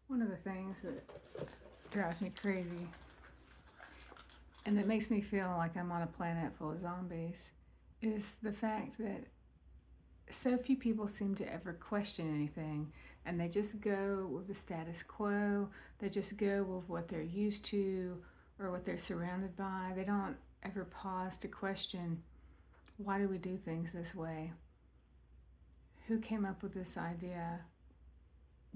One of the things that drives me crazy and that makes me feel like I'm on a planet full of zombies is the fact that so few people seem to ever question anything and they just go with the status quo. They just go with what they're used to or what they're surrounded by. They don't ever pause to question, why do we do things this way? Who came up with this idea?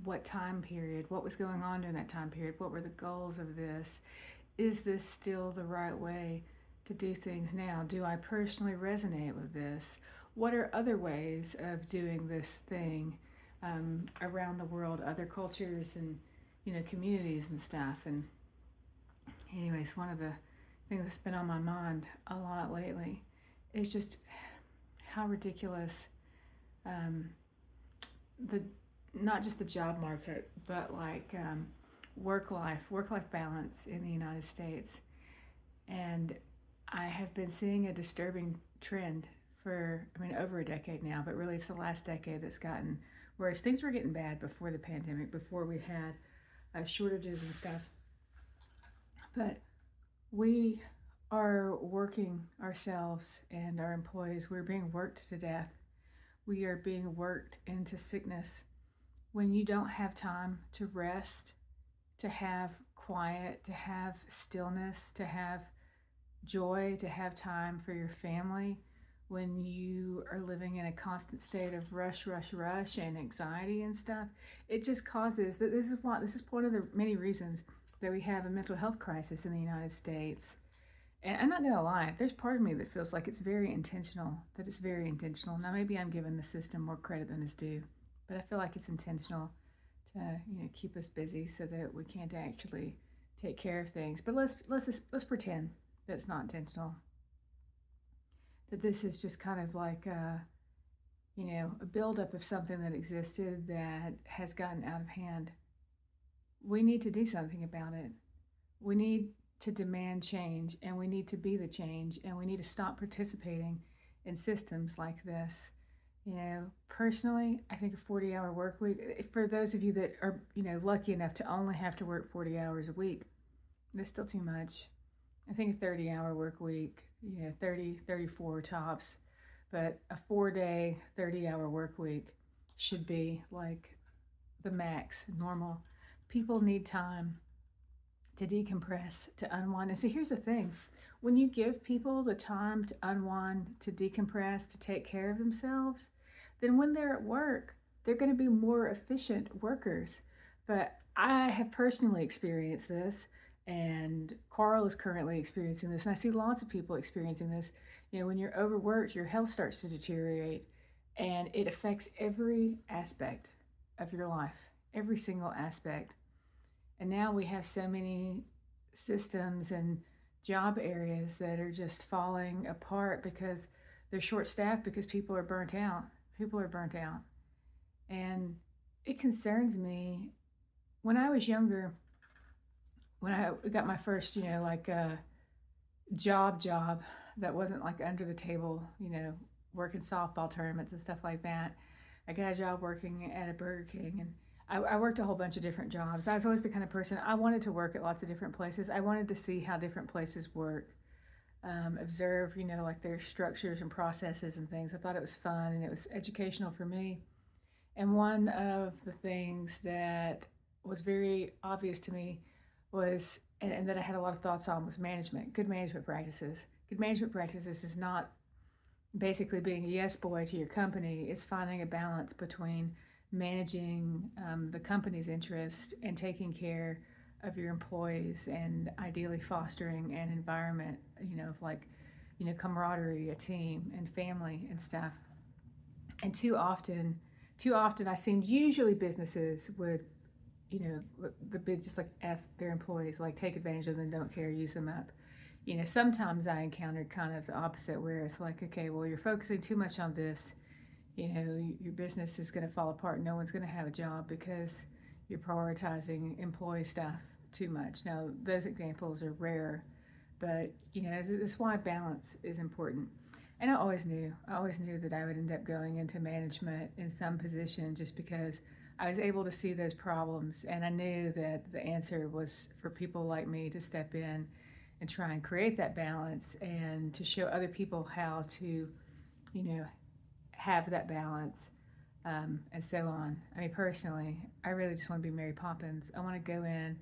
What time period? What was going on during that time period? What were the goals of this? Is this still the right way to do things now? Do I personally resonate with this? What are other ways of doing this thing around the world, other cultures and communities and stuff? And anyways, one of the things that's been on my mind a lot lately is just how ridiculous um, the not just the job market, but like work life balance in the United States. And I have been seeing a disturbing trend for, I mean, over a decade now, but really it's the last decade that's gotten, whereas things were getting bad before the pandemic, before we had shortages and stuff. But we are working ourselves and our employees, we're being worked to death. We are being worked into sickness. When you don't have time to rest, to have quiet, to have stillness, to have joy, to have time for your family, when you are living in a constant state of rush, rush, rush and anxiety and stuff, it just causes that this is one of the many reasons that we have a mental health crisis in the United States. And I'm not gonna lie, there's part of me that feels like it's very intentional, that it's very intentional. Now maybe I'm giving the system more credit than is due, but I feel like it's intentional to keep us busy so that we can't actually take care of things. But let's pretend that it's not intentional. That this is just kind of like a buildup of something that existed that has gotten out of hand. We need to do something about it. We need to demand change and we need to be the change and we need to stop participating in systems like this. Personally, I think a 40-hour work week, for those of you that are, lucky enough to only have to work 40 hours a week, that's still too much. I think a 30-hour work week, 30, 34 tops, but a 4-day, 30-hour work week should be like the max, normal. People need time to decompress, to unwind. And see, here's the thing, when you give people the time to unwind, to decompress, to take care of themselves, then when they're at work, they're going to be more efficient workers. But I have personally experienced this, and Carl is currently experiencing this, and I see lots of people experiencing this. When you're overworked, your health starts to deteriorate, and it affects every aspect of your life, every single aspect. And now we have so many systems and job areas that are just falling apart because they're short staffed because people are burnt out. People are burnt out. And it concerns me. When I was younger, when I got my first, job that wasn't like under the table, working softball tournaments and stuff like that. I got a job working at a Burger King, and I worked a whole bunch of different jobs. I was always the kind of person, I wanted to work at lots of different places. I wanted to see how different places work, observe, like their structures and processes and things. I thought it was fun and it was educational for me. And one of the things that was very obvious to me was, and that I had a lot of thoughts on, was management, good management practices. Good management practices is not basically being a yes boy to your company, it's finding a balance between managing the company's interest and taking care of your employees and ideally fostering an environment, of like, camaraderie, a team, and family and stuff. And too often I seen usually businesses would, the big just like F their employees, like take advantage of them, don't care, use them up. Sometimes I encountered kind of the opposite where it's like, okay, well, you're focusing too much on this, your business is going to fall apart. No one's going to have a job because you're prioritizing employee stuff too much. Now, those examples are rare, but that's why balance is important. And I always knew that I would end up going into management in some position just because I was able to see those problems, and I knew that the answer was for people like me to step in and try and create that balance and to show other people how to, you know, have that balance, and so on. I mean, personally, I really just want to be Mary Poppins. I want to go in,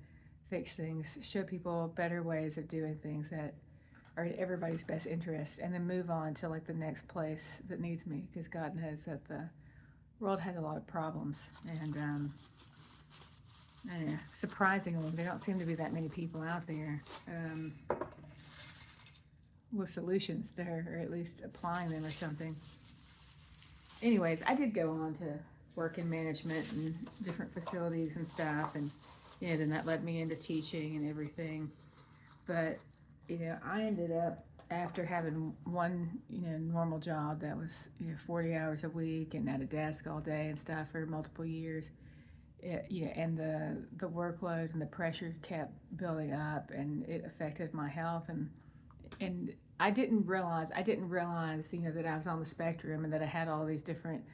fix things, show people better ways of doing things that are in everybody's best interest, and then move on to like the next place that needs me, because God knows that the world has a lot of problems, and surprisingly, there don't seem to be that many people out there with solutions there, or at least applying them or something. Anyways, I did go on to work in management and different facilities and stuff, and then that led me into teaching and everything. But I ended up, after having one normal job that was 40 hours a week and at a desk all day and stuff for multiple years, and the workload and the pressure kept building up, and it affected my health, and I didn't realize that I was on the spectrum and that I had all these different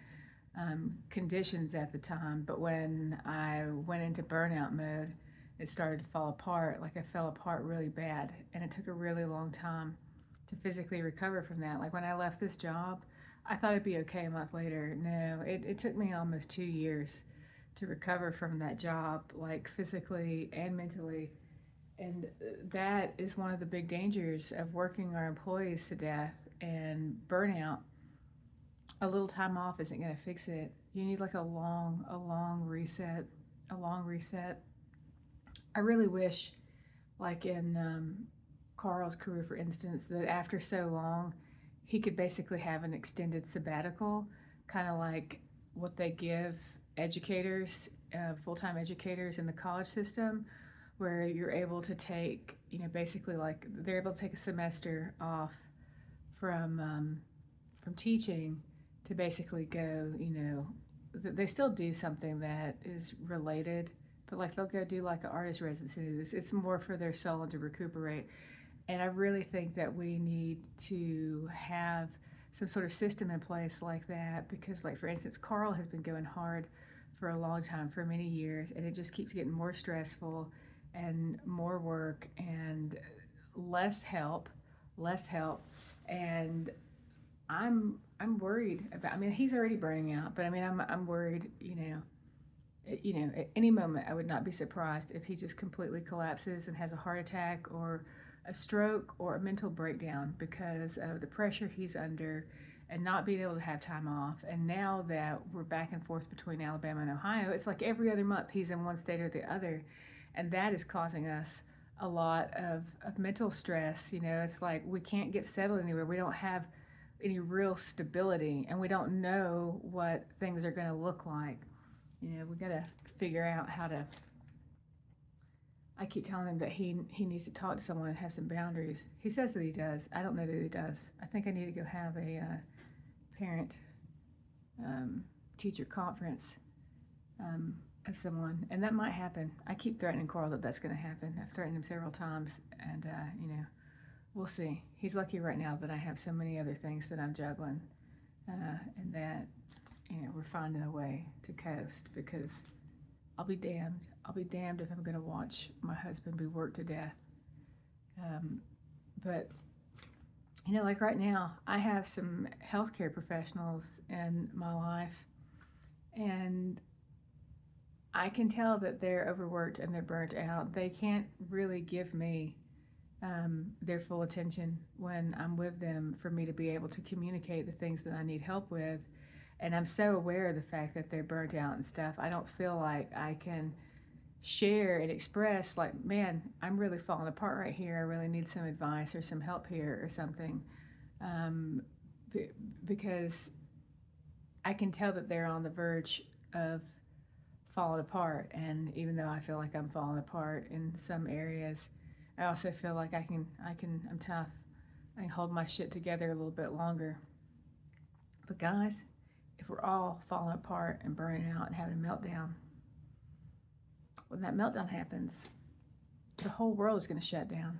conditions at the time. But when I went into burnout mode, it started to fall apart. Like, I fell apart really bad, and it took a really long time to physically recover from that. Like, when I left this job, I thought it'd be okay a month later. No, it took me almost 2 years to recover from that job, like physically and mentally. And that is one of the big dangers of working our employees to death and burnout. A little time off isn't going to fix it. You need like a long reset, a long reset. I really wish, like in Carl's career, for instance, that after so long, he could basically have an extended sabbatical, kind of like what they give educators, full-time educators in the college system, where you're able to take, basically like they're able to take a semester off from teaching to basically go, they still do something that is related, but like they'll go do like an artist residency. It's more for their soul and to recuperate. And I really think that we need to have some sort of system in place like that, because, like, for instance, Carl has been going hard for a long time, for many years, and it just keeps getting more stressful and more work and less help, less help. And I'm worried about. I mean, he's already burning out, but I mean, I'm worried. At any moment, I would not be surprised if he just completely collapses and has a heart attack or a stroke or a mental breakdown because of the pressure he's under and not being able to have time off. And now that we're back and forth between Alabama and Ohio, it's like every other month he's in one state or the other. And that is causing us a lot of mental stress. It's like we can't get settled anywhere. We don't have any real stability, and we don't know what things are going to look like. We got to figure out how to. I keep telling him that he needs to talk to someone and have some boundaries. He says that he does. I don't know that he does. I think I need to go have a parent teacher conference of someone, and that might happen. I keep threatening Carl that that's going to happen. I've threatened him several times, and we'll see. He's lucky right now that I have so many other things that I'm juggling, and that we're finding a way to coast, because I'll be damned. I'll be damned if I'm going to watch my husband be worked to death. But like right now, I have some healthcare professionals in my life, and I can tell that they're overworked and they're burnt out. They can't really give me their full attention when I'm with them, for me to be able to communicate the things that I need help with. And I'm so aware of the fact that they're burnt out and stuff. I don't feel like I can share and express, like, man, I'm really falling apart right here. I really need some advice or some help here or something. Because I can tell that they're on the verge of falling apart. And even though I feel like I'm falling apart in some areas, I also feel like I'm tough. I can hold my shit together a little bit longer. But guys, if we're all falling apart and burning out and having a meltdown, when that meltdown happens, the whole world is going to shut down.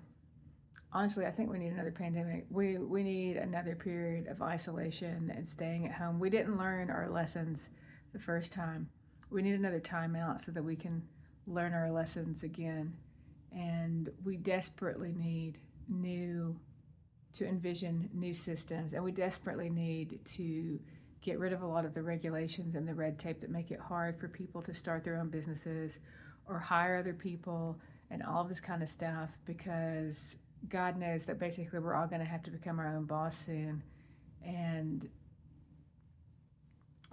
Honestly, I think we need another pandemic. We need another period of isolation and staying at home. We didn't learn our lessons the first time. We need another timeout so that we can learn our lessons again. And we desperately need to envision new systems, and we desperately need to get rid of a lot of the regulations and the red tape that make it hard for people to start their own businesses or hire other people and all of this kind of stuff, because God knows that basically we're all going to have to become our own boss soon. And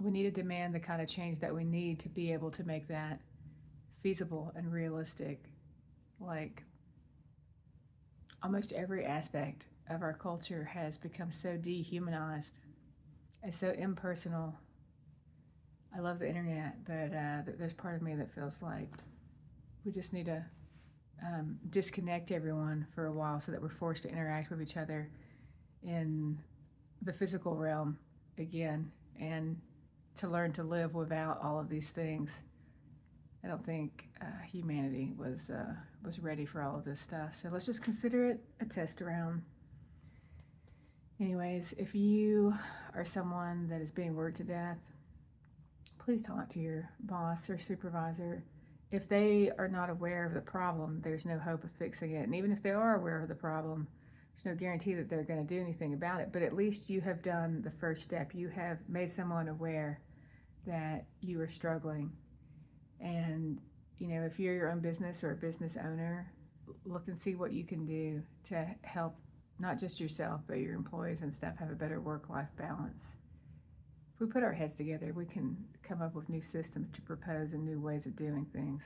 we need to demand the kind of change that we need to be able to make that feasible and realistic. Like, almost every aspect of our culture has become so dehumanized and so impersonal. I love the internet, but there's part of me that feels like we just need to disconnect everyone for a while so that we're forced to interact with each other in the physical realm again, and to learn to live without all of these things. I don't think humanity was ready for all of this stuff. So let's just consider it a test round. Anyways, if you are someone that is being worked to death, please talk to your boss or supervisor. If they are not aware of the problem, there's no hope of fixing it. And even if they are aware of the problem, there's no guarantee that they're going to do anything about it. But at least you have done the first step. You have made someone aware that you are struggling. And, if you're your own business or a business owner, look and see what you can do to help not just yourself, but your employees and staff have a better work-life balance. If we put our heads together, we can come up with new systems to propose and new ways of doing things.